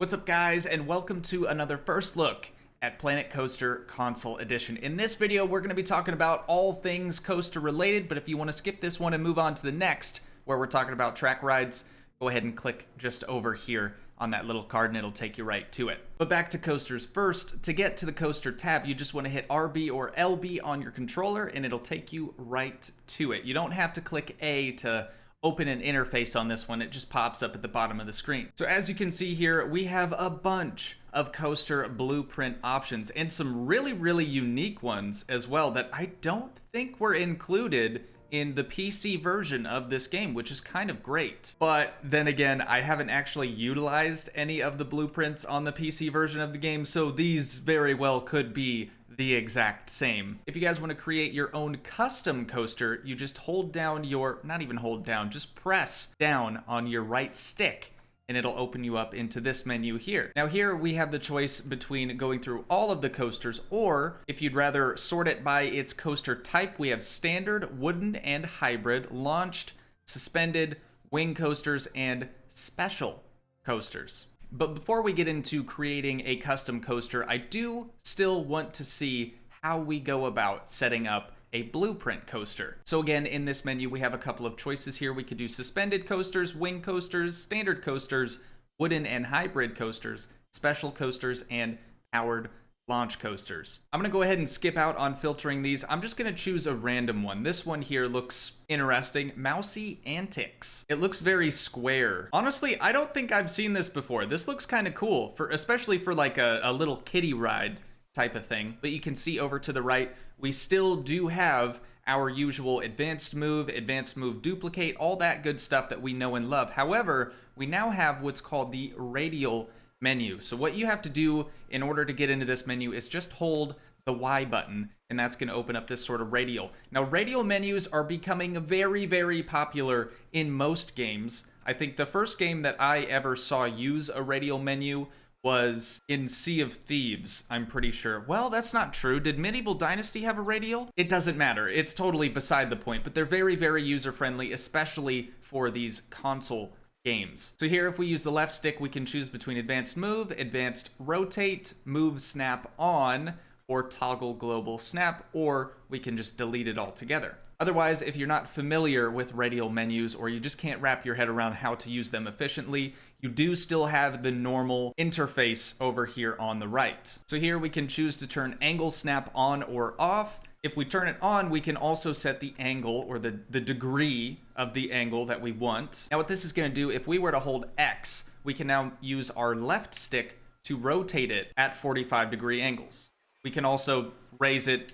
What's up, guys, and welcome to another first look at Planet Coaster Console Edition. In this video, we're going to be talking about all things coaster related, but if you want to skip this one and move on to the next, where we're talking about track rides, go ahead and click just over here on that little card and it'll take you right to it. But back to coasters first. To get to the coaster tab, you just want to hit RB or LB on your controller and it'll take you right to it. You don't have to click A to open an interface on this one. It just pops up at the bottom of the screen. So as you can see here, we have a bunch of coaster blueprint options and some really unique ones as well that I don't think were included in the PC version of this game, which is kind of great. But then again, I haven't actually utilized any of the blueprints on the PC version of the game, so these very well could be the exact same. If you guys want to create your own custom coaster, you just hold down your, not even hold down, just press down on your right stick and it'll open you up into this menu here. Now here we have the choice between going through all of the coasters, or if you'd rather sort it by its coaster type, we have standard, wooden, and hybrid, launched, suspended, wing coasters, and special coasters. But before we get into creating a custom coaster, I do still want to see how we go about setting up a blueprint coaster. So again, in this menu, we have a couple of choices here. We could do suspended coasters, wing coasters, standard coasters, wooden and hybrid coasters, special coasters, and powered launch coasters. I'm gonna go ahead and skip out on filtering these. I'm just gonna choose a random one. This one here looks interesting. Mousy Antics. It looks very square. Honestly, I don't think I've seen this before. This looks kind of cool, especially for like a little kiddie ride type of thing. But you can see over to the right, we still do have our usual advanced move duplicate, all that good stuff that we know and love. However, we now have what's called the radial menu. So what you have to do in order to get into this menu is just hold the Y button, and that's going to open up this sort of radial. Now, radial menus are becoming very popular in most games. I think the first game that I ever saw use a radial menu was in Sea of Thieves, I'm pretty sure. Well, that's not true. Did Medieval Dynasty have a radial? It doesn't matter. It's totally beside the point, but they're very user-friendly, especially for these console games. So here, if we use the left stick, we can choose between advanced move, advanced rotate, move snap on, or toggle global snap, or we can just delete it altogether. Otherwise, if you're not familiar with radial menus or you just can't wrap your head around how to use them efficiently, you do still have the normal interface over here on the right. So here we can choose to turn angle snap on or off. If we turn it on, we can also set the angle or the degree of the angle that we want. Now what this is going to do, if we were to hold X, we can now use our left stick to rotate it at 45-degree angles. We can also raise it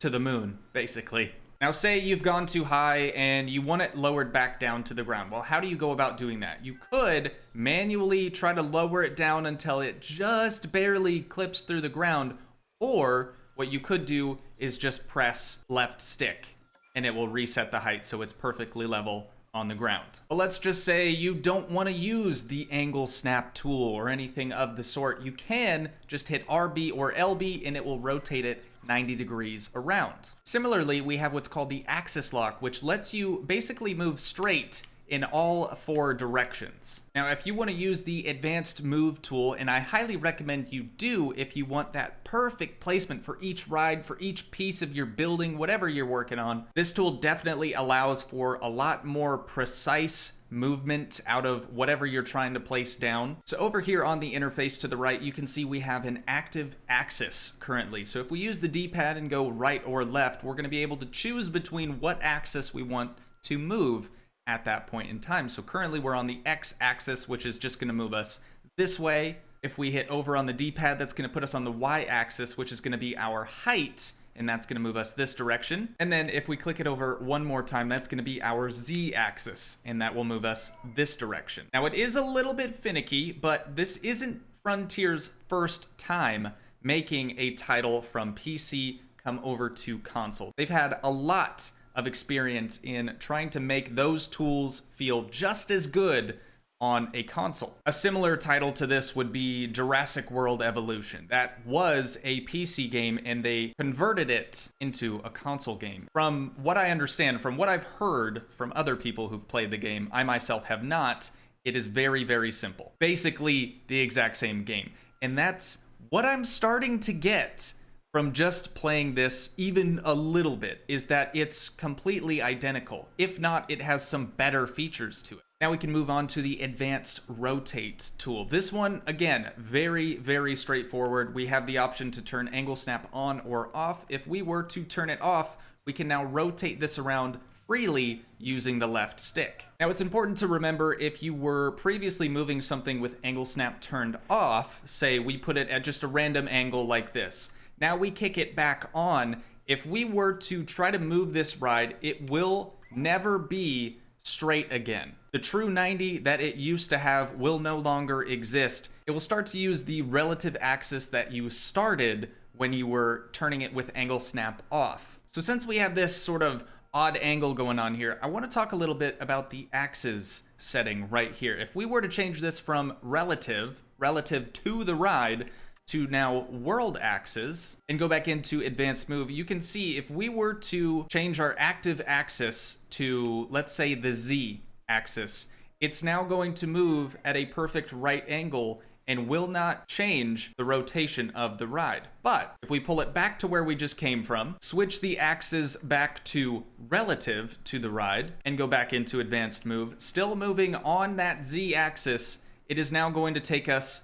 to the moon, basically. Now say you've gone too high and you want it lowered back down to the ground. Well, how do you go about doing that? You could manually try to lower it down until it just barely clips through the ground, or what you could do is just press left stick and it will reset the height so it's perfectly level on the ground. But let's just say you don't want to use the angle snap tool or anything of the sort. You can just hit RB or LB and it will rotate it 90 degrees around. Similarly, we have what's called the axis lock, which lets you basically move straight in all four directions. Now, if you want to use the advanced move tool, and I highly recommend you do if you want that perfect placement for each ride, for each piece of your building, whatever you're working on, this tool definitely allows for a lot more precise movement out of whatever you're trying to place down. So over here on the interface to the right, you can see we have an active axis currently. So if we use the D-pad and go right or left, we're going to be able to choose between what axis we want to move at that point in time. So currently we're on the X axis, which is just going to move us this way. If we hit over on the D-pad, that's going to put us on the Y axis, which is going to be our height, and that's going to move us this direction. And then if we click it over one more time, that's going to be our Z axis, and that will move us this direction. Now it is a little bit finicky, but this isn't Frontier's first time making a title from PC come over to console. They've had a lot of experience in trying to make those tools feel just as good on a console. A similar title to this would be Jurassic World Evolution. That was a PC game and they converted it into a console game. From what I understand, from what I've heard from other people who've played the game, I myself have not, It is very, very simple. Basically, the exact same game. And that's what I'm starting to get from just playing this even a little bit, is that it's completely identical. If not, it has some better features to it. Now we can move on to the advanced rotate tool. This one, again, very, very straightforward. We have the option to turn angle snap on or off. If we were to turn it off, we can now rotate this around freely using the left stick. Now it's important to remember, if you were previously moving something with angle snap turned off, say we put it at just a random angle like this, now we kick it back on. If we were to try to move this ride, it will never be straight again. The true 90 that it used to have will no longer exist. It will start to use the relative axis that you started when you were turning it with angle snap off. So since we have this sort of odd angle going on here, I want to talk a little bit about the axis setting right here. If we were to change this from relative to the ride, to now world axis, and go back into advanced move, you can see if we were to change our active axis to, let's say, the Z axis, it's now going to move at a perfect right angle and will not change the rotation of the ride. But if we pull it back to where we just came from, switch the axis back to relative to the ride, and go back into advanced move, still moving on that Z axis, it is now going to take us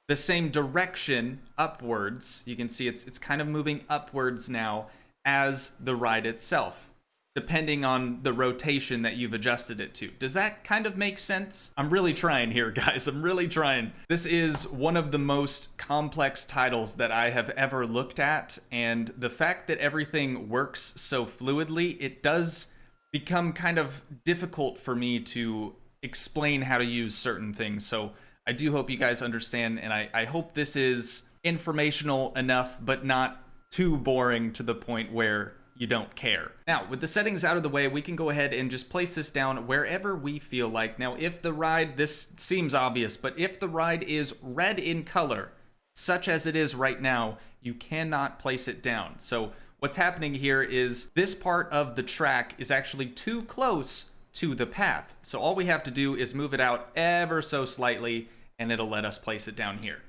the same direction upwards. You can see it's kind of moving upwards now as the ride itself, depending on the rotation that you've adjusted it to. Does that kind of make sense? I'm really trying here, guys. I'm really trying. This is one of the most complex titles that I have ever looked at, and the fact that everything works so fluidly, it does become kind of difficult for me to explain how to use certain things. So I do hope you guys understand, and I hope this is informational enough, but not too boring to the point where you don't care. Now, with the settings out of the way, we can go ahead and just place this down wherever we feel like. Now, if the ride, this seems obvious, but if the ride is red in color, such as it is right now, you cannot place it down. So what's happening here is this part of the track is actually too close to the path. So all we have to do is move it out ever so slightly, and it'll let us place it down here.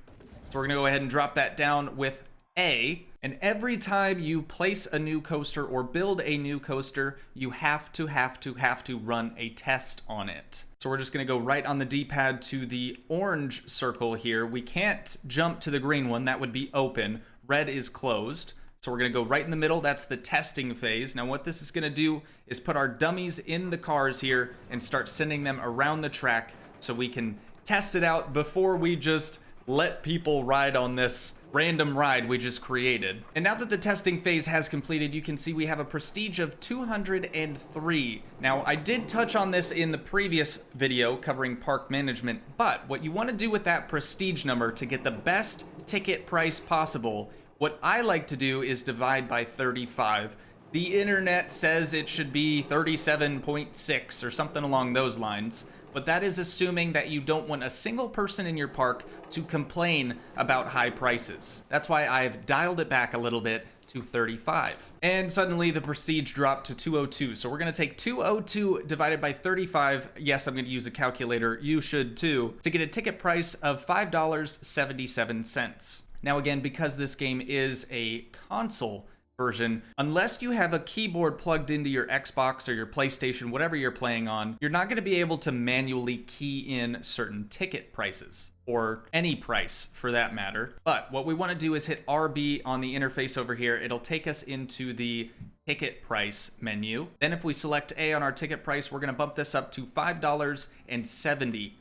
So we're gonna go ahead and drop that down with A, and every time you place a new coaster or build a new coaster, you have to run a test on it. So we're just gonna go right on the D-pad to the orange circle here. We can't jump to the green one, that would be open. Red is closed. So we're gonna go right in the middle, that's the testing phase. Now what this is gonna do is put our dummies in the cars here and start sending them around the track so we can test it out before we just let people ride on this random ride we just created. And now that the testing phase has completed, you can see we have a prestige of 203. Now, I did touch on this in the previous video covering park management, but what you want to do with that prestige number to get the best ticket price possible, what I like to do is divide by 35. The internet says it should be 37.6 or something along those lines, but that is assuming that you don't want a single person in your park to complain about high prices. That's why I've dialed it back a little bit to 35. And suddenly the prestige dropped to 202. So we're gonna take 202 divided by 35. Yes, I'm gonna use a calculator, you should too, to get a ticket price of $5.77. Now again, because this game is a console version, unless you have a keyboard plugged into your Xbox or your PlayStation, whatever you're playing on, you're not going to be able to manually key in certain ticket prices, or any price for that matter. But what we want to do is hit RB on the interface over here. It'll take us into the ticket price menu. Then if we select A on our ticket price, we're going to bump this up to $5.70.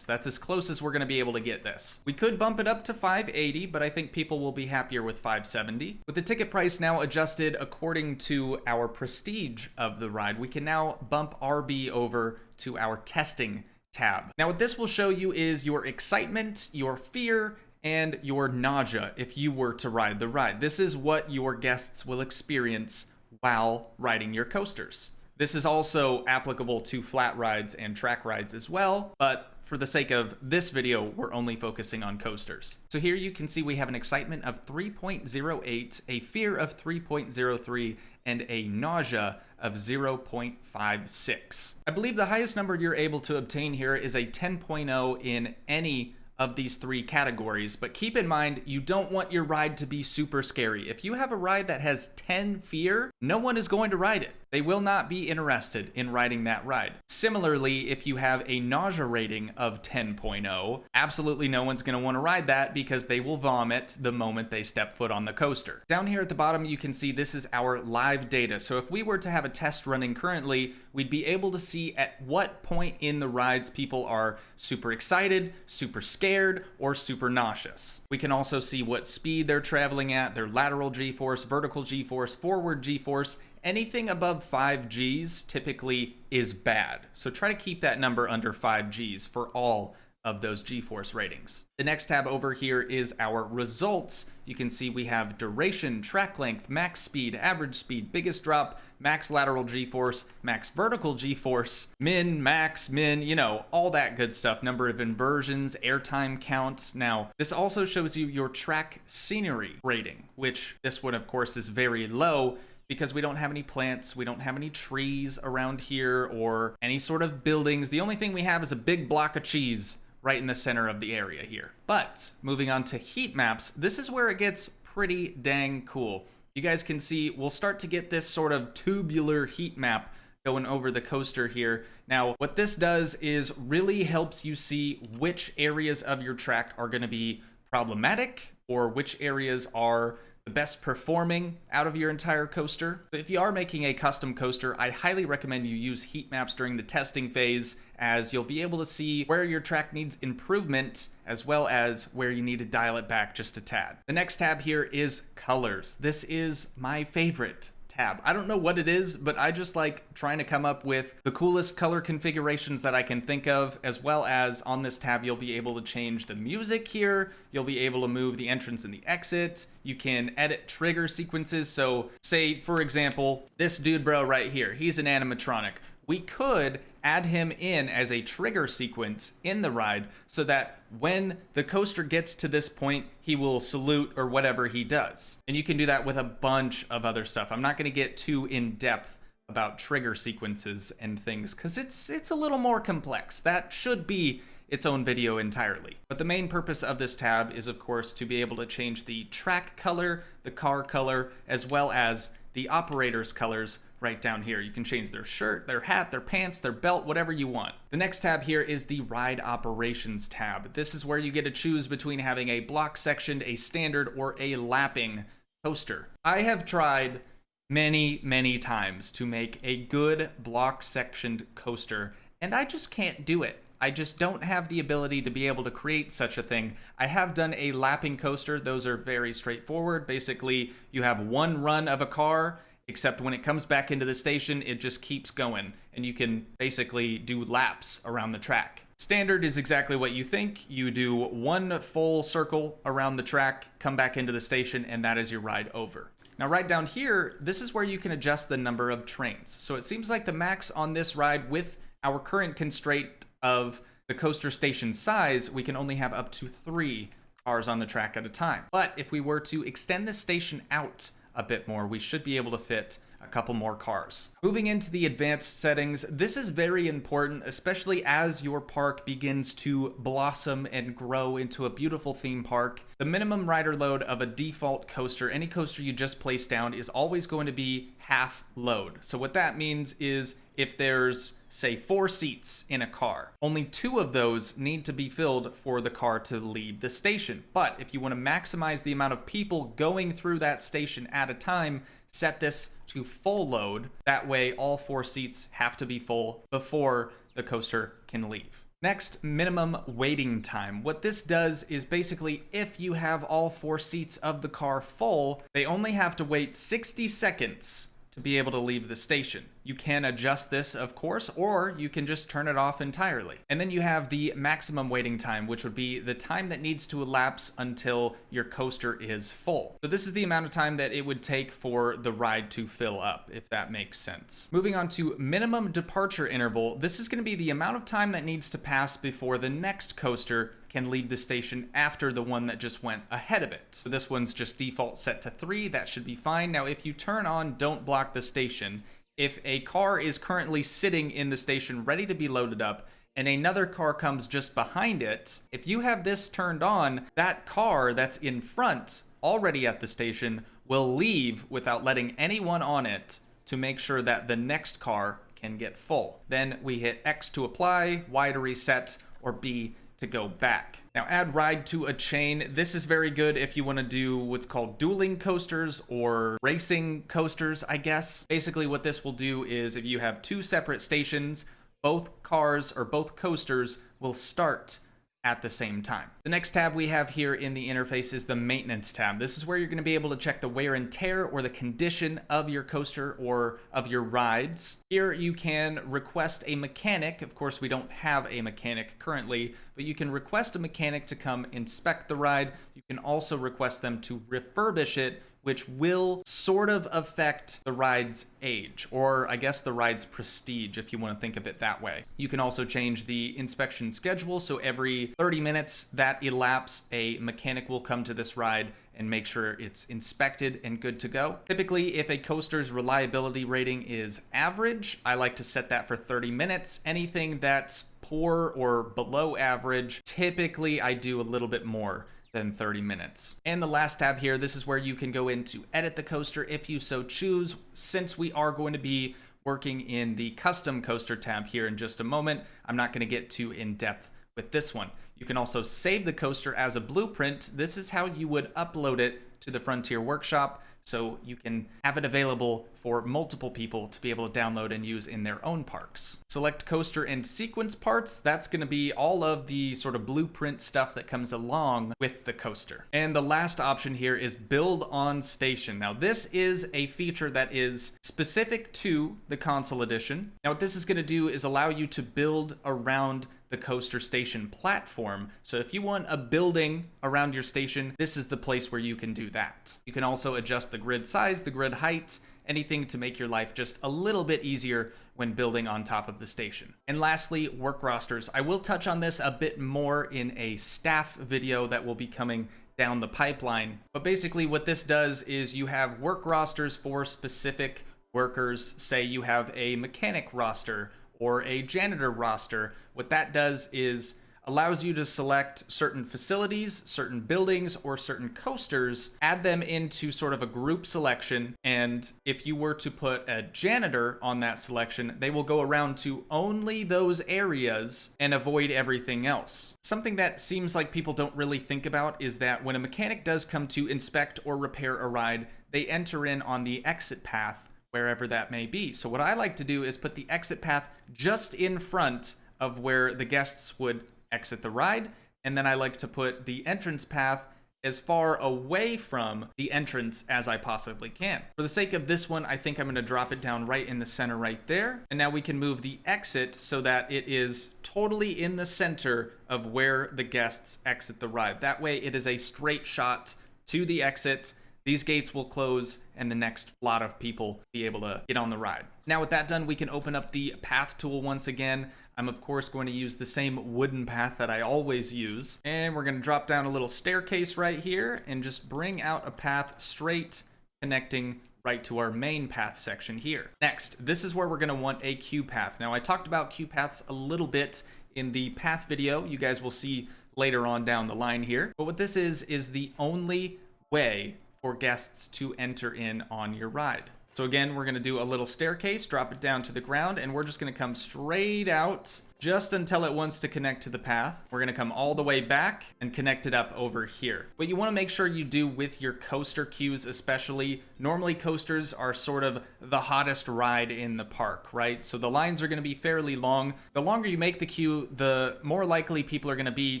That's as close as we're going to be able to get this. We could bump it up to $5.80, but I think people will be happier with $5.70. With the ticket price now adjusted according to our prestige of the ride, we can now bump RB over to our testing tab. Now what this will show you is your excitement, your fear, and your nausea if you were to ride the ride. This is what your guests will experience while riding your coasters. This is also applicable to flat rides and track rides as well, but for the sake of this video, we're only focusing on coasters. So here you can see we have an excitement of 3.08, a fear of 3.03, and a nausea of 0.56. I believe the highest number you're able to obtain here is a 10.0 in any of these three categories, but keep in mind, you don't want your ride to be super scary. If you have a ride that has 10 fear, no one is going to ride it. They will not be interested in riding that ride. Similarly, if you have a nausea rating of 10.0, absolutely no one's going to want to ride that because they will vomit the moment they step foot on the coaster. Down here at the bottom, you can see this is our live data. So if we were to have a test running currently, we'd be able to see at what point in the rides people are super excited, super scared, or super nauseous. We can also see what speed they're traveling at, their lateral g-force, vertical g-force, forward g-force. Anything above 5 Gs typically is bad. So try to keep that number under 5 Gs for all of those G-force ratings. The next tab over here is our results. You can see we have duration, track length, max speed, average speed, biggest drop, max lateral G-force, max vertical G-force, min, max, min, you know, all that good stuff. Number of inversions, airtime count. Now, this also shows you your track scenery rating, which this one, of course, is very low, because we don't have any plants, we don't have any trees around here or any sort of buildings. The only thing we have is a big block of cheese right in the center of the area here. But moving on to heat maps, this is where it gets pretty dang cool. You guys can see we'll start to get this sort of tubular heat map going over the coaster here. Now, what this does is really helps you see which areas of your track are gonna be problematic or which areas are the best performing out of your entire coaster. If you are making a custom coaster, I highly recommend you use heat maps during the testing phase, as you'll be able to see where your track needs improvement as well as where you need to dial it back just a tad. The next tab here is colors. This is my favorite tab. I don't know what it is, but I just like trying to come up with the coolest color configurations that I can think of, as well as on this tab, you'll be able to change the music here. You'll be able to move the entrance and the exit. You can edit trigger sequences. So say, for example, this dude bro right here, he's an animatronic. We could add him in as a trigger sequence in the ride so that when the coaster gets to this point, he will salute or whatever he does. And you can do that with a bunch of other stuff. I'm not going to get too in depth about trigger sequences and things because it's a little more complex. That should be its own video entirely. But the main purpose of this tab is, of course, to be able to change the track color, the car color, as well as the operator's colors right down here. You can change their shirt, their hat, their pants, their belt, whatever you want. The next tab here is the ride operations tab. This is where you get to choose between having a block sectioned, a standard, or a lapping coaster. I have tried many times to make a good block sectioned coaster, and I just can't do it. I just don't have the ability to be able to create such a thing. I have done a lapping coaster. Those are very straightforward. Basically, you have one run of a car, except when it comes back into the station, it just keeps going, and you can basically do laps around the track. Standard is exactly what you think. You do one full circle around the track, come back into the station, and that is your ride over. Now, right down here, this is where you can adjust the number of trains. So it seems like the max on this ride, with our current constraint of the coaster station size, we can only have up to 3 cars on the track at a time. But if we were to extend the station out a bit more, we should be able to fit a couple more cars. Moving into the advanced settings, this is very important, especially as your park begins to blossom and grow into a beautiful theme park. The minimum rider load of a default coaster, any coaster you just place down, is always going to be half load. So what that means is if there's, say, 4 seats in a car, only 2 of those need to be filled for the car to leave the station. But if you want to maximize the amount of people going through that station at a time, set this to full load. That way, all 4 seats have to be full before the coaster can leave. Next, minimum waiting time. What this does is basically, if you have all 4 seats of the car full, they only have to wait 60 seconds to be able to leave the station. You can adjust this, of course, or you can just turn it off entirely. And then you have the maximum waiting time, which would be the time that needs to elapse until your coaster is full. So this is the amount of time that it would take for the ride to fill up, if that makes sense. Moving on to minimum departure interval, this is going to be the amount of time that needs to pass before the next coaster can leave the station after the one that just went ahead of it. So this one's just default set to 3, that should be fine. Now if you turn on don't block the station, if a car is currently sitting in the station ready to be loaded up and another car comes just behind it, if you have this turned on, that car that's in front already at the station will leave without letting anyone on it to make sure that the next car can get full. Then we hit X to apply, Y to reset, or B to go back. Now add ride to a chain. This is very good if you want to do what's called dueling coasters or racing coasters, I guess. Basically what this will do is if you have 2 separate stations, both cars or both coasters will start at the same time. The next tab we have here in the interface is the maintenance tab. This is where you're going to be able to check the wear and tear or the condition of your coaster or of your rides. Here you can request a mechanic. Of course, we don't have a mechanic currently, but you can request a mechanic to come inspect the ride. You can also request them to refurbish it, which will sort of affect the ride's age, or I guess the ride's prestige, if you want to think of it that way. You can also change the inspection schedule, so every 30 minutes that elapse, a mechanic will come to this ride and make sure it's inspected and good to go. Typically, if a coaster's reliability rating is average, I like to set that for 30 minutes. Anything that's poor or below average, typically I do a little bit more than 30 minutes. And the last tab here, this is where you can go in to edit the coaster if you so choose. Since we are going to be working in the custom coaster tab here in just a moment, I'm not going to get too in depth with this one. You can also save the coaster as a blueprint. This is how you would upload it to the Frontier Workshop, so you can have it available for multiple people to be able to download and use in their own parks. Select coaster and sequence parts. That's going to be all of the sort of blueprint stuff that comes along with the coaster. And the last option here is build on station. Now this is a feature that is specific to the console edition. Now what this is going to do is allow you to build around the coaster station platform. So if you want a building around your station, this is the place where you can do that. You can also adjust the grid size, the grid height, anything to make your life just a little bit easier when building on top of the station. And lastly, work rosters. I will touch on this a bit more in a staff video that will be coming down the pipeline. But basically what this does is you have work rosters for specific workers. Say you have a mechanic roster or a janitor roster. What that does is allows you to select certain facilities, certain buildings, or certain coasters, add them into sort of a group selection, and if you were to put a janitor on that selection, they will go around to only those areas and avoid everything else. Something that seems like people don't really think about is that when a mechanic does come to inspect or repair a ride, they enter in on the exit path, wherever that may be. So what I like to do is put the exit path just in front of where the guests would exit the ride, and then I like to put the entrance path as far away from the entrance as I possibly can. For the sake of this one, I think I'm going to drop it down right in the center right there. And now we can move the exit so that it is totally in the center of where the guests exit the ride. That way it is a straight shot to the exit. These gates will close and the next lot of people be able to get on the ride. Now with that done, we can open up the path tool once again. I'm of course going to use the same wooden path that I always use. And we're going to drop down a little staircase right here and just bring out a path straight connecting right to our main path section here. Next, this is where we're going to want a queue path. Now I talked about queue paths a little bit in the path video. You guys will see later on down the line here. But what this is the only way for guests to enter in on your ride. So again, we're going to do a little staircase, drop it down to the ground, and we're just going to come straight out just until it wants to connect to the path. We're going to come all the way back and connect it up over here. What you want to make sure you do with your coaster queues especially, normally coasters are sort of the hottest ride in the park, right? So the lines are going to be fairly long. The longer you make the queue, the more likely people are going to be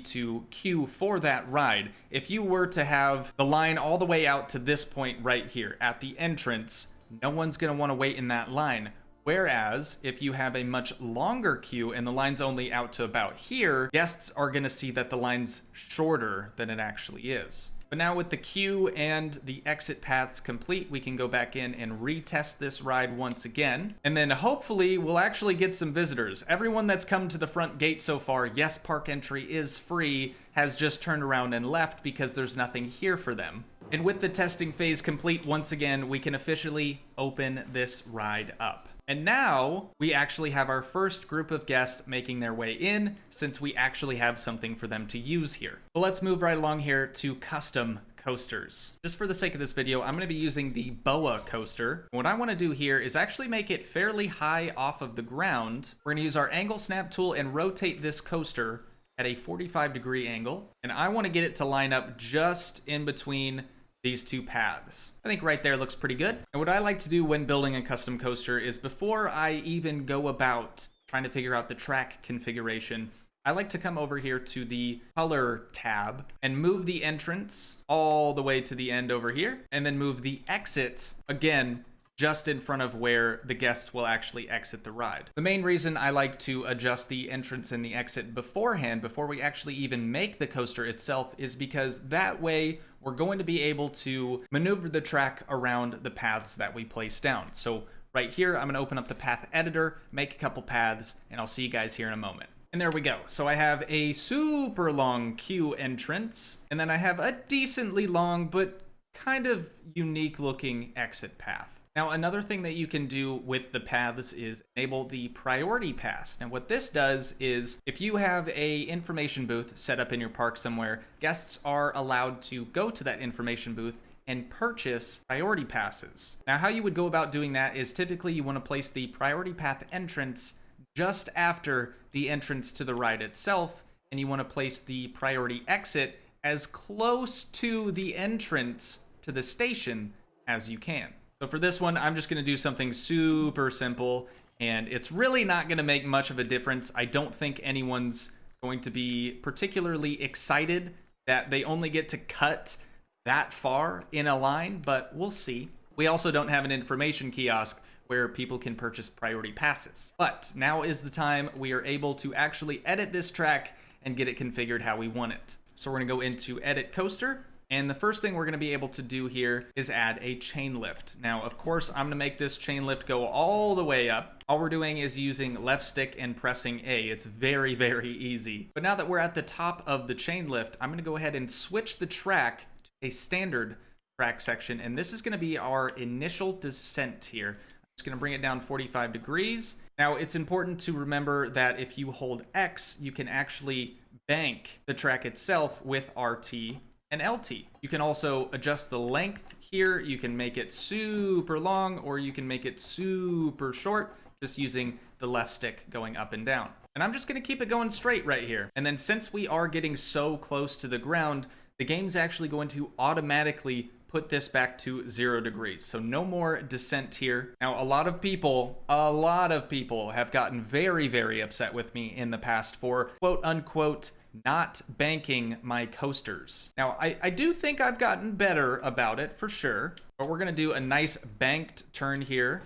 to queue for that ride. If you were to have the line all the way out to this point right here at the entrance, no one's going to want to wait in that line. Whereas if you have a much longer queue and the line's only out to about here, guests are gonna see that the line's shorter than it actually is. But now with the queue and the exit paths complete, we can go back in and retest this ride once again. And then hopefully we'll actually get some visitors. Everyone that's come to the front gate so far, yes, park entry is free, has just turned around and left because there's nothing here for them. And with the testing phase complete, once again, we can officially open this ride up. And now we actually have our first group of guests making their way in, since we actually have something for them to use here. But let's move right along here to custom coasters. Just for the sake of this video, I'm going to be using the boa coaster. What I want to do here is actually make it fairly high off of the ground. We're going to use our angle snap tool and rotate this coaster at a 45-degree angle. And I want to get it to line up just in between these two paths. I think right there looks pretty good. And what I like to do when building a custom coaster is before I even go about trying to figure out the track configuration, I like to come over here to the color tab and move the entrance all the way to the end over here, and then move the exit again just in front of where the guests will actually exit the ride. The main reason I like to adjust the entrance and the exit beforehand, before we actually even make the coaster itself, is because that way we're going to be able to maneuver the track around the paths that we place down. So right here, I'm gonna open up the path editor, make a couple paths, and I'll see you guys here in a moment. And there we go. So I have a super long queue entrance, and then I have a decently long but kind of unique looking exit path. Now, another thing that you can do with the paths is enable the priority pass. Now, what this does is if you have a information booth set up in your park somewhere, guests are allowed to go to that information booth and purchase priority passes. Now, how you would go about doing that is typically you want to place the priority path entrance just after the entrance to the ride itself, and you want to place the priority exit as close to the entrance to the station as you can. So for this one, I'm just going to do something super simple, and it's really not going to make much of a difference. I don't think anyone's going to be particularly excited that they only get to cut that far in a line, but we'll see. We also don't have an information kiosk where people can purchase priority passes. But now is the time we are able to actually edit this track and get it configured how we want it. So we're going to go into Edit Coaster. And the first thing we're going to be able to do here is add a chain lift. Now, of course, I'm going to make this chain lift go all the way up. All we're doing is using left stick and pressing A. It's very, very easy. But now that we're at the top of the chain lift, I'm going to go ahead and switch the track to a standard track section. And this is going to be our initial descent here. I'm just going to bring it down 45 degrees. Now, it's important to remember that if you hold X, you can actually bank the track itself with RT and LT. You can also adjust the length here. You can make it super long, or you can make it super short, just using the left stick going up and down. And I'm just gonna keep it going straight right here. And then since we are getting so close to the ground, the game's actually going to automatically put this back to 0 degrees. So no more descent here. Now, a lot of people have gotten very, very upset with me in the past for quote unquote not banking my coasters. Now, I do think I've gotten better about it for sure, but we're gonna do a nice banked turn here.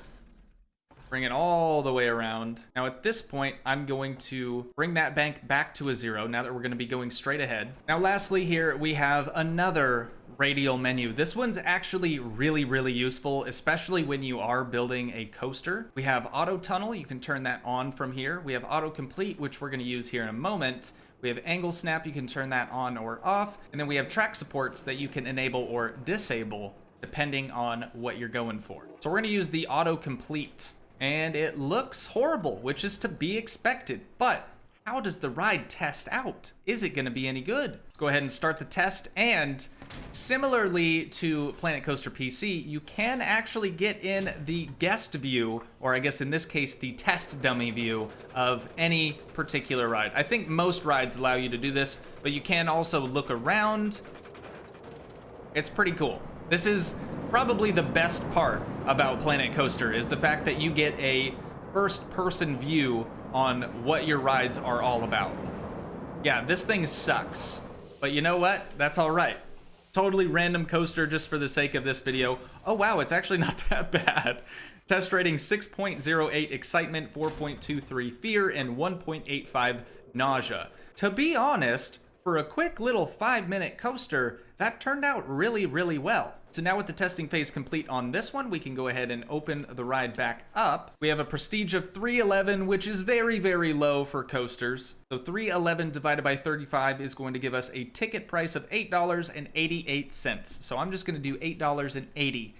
Bring it all the way around. Now at this point, I'm going to bring that bank back to a 0 now that we're gonna be going straight ahead. Now lastly here, we have another radial menu. This one's actually really, really useful, especially when you are building a coaster. We have auto tunnel, you can turn that on from here. We have auto complete, which we're gonna use here in a moment. We have angle snap, you can turn that on or off. And then we have track supports that you can enable or disable depending on what you're going for. So we're gonna use the auto complete, and it looks horrible, which is to be expected, but how does the ride test out? Is it gonna be any good? Let's go ahead and start the test, and similarly to Planet Coaster PC, you can actually get in the guest view, or I guess in this case, the test dummy view of any particular ride. I think most rides allow you to do this, but you can also look around. It's pretty cool. This is probably the best part about Planet Coaster, is the fact that you get a first-person view on what your rides are all about. Yeah, this thing sucks, but you know what? That's all right. Totally random coaster just for the sake of this video. Oh wow, it's actually not that bad. Test rating 6.08 excitement, 4.23 fear, and 1.85 nausea. To be honest, for a quick little 5-minute coaster, that turned out really, really well. So now with the testing phase complete on this one, we can go ahead and open the ride back up. We have a prestige of 311, which is very, very low for coasters. So 311 divided by 35 is going to give us a ticket price of $8.88. So I'm just going to do $8.80.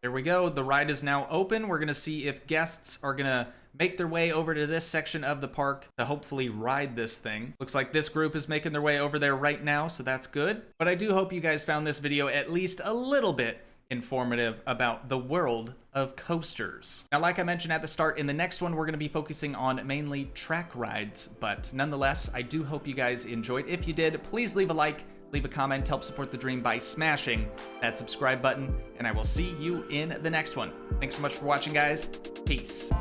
There we go. The ride is now open. We're going to see if guests are going to make their way over to this section of the park to hopefully ride this thing. Looks like this group is making their way over there right now, so that's good. But I do hope you guys found this video at least a little bit informative about the world of coasters. Now, like I mentioned at the start, in the next one, we're going to be focusing on mainly track rides. But nonetheless, I do hope you guys enjoyed. If you did, please leave a like, leave a comment, help support the dream by smashing that subscribe button, and I will see you in the next one. Thanks so much for watching, guys. Peace.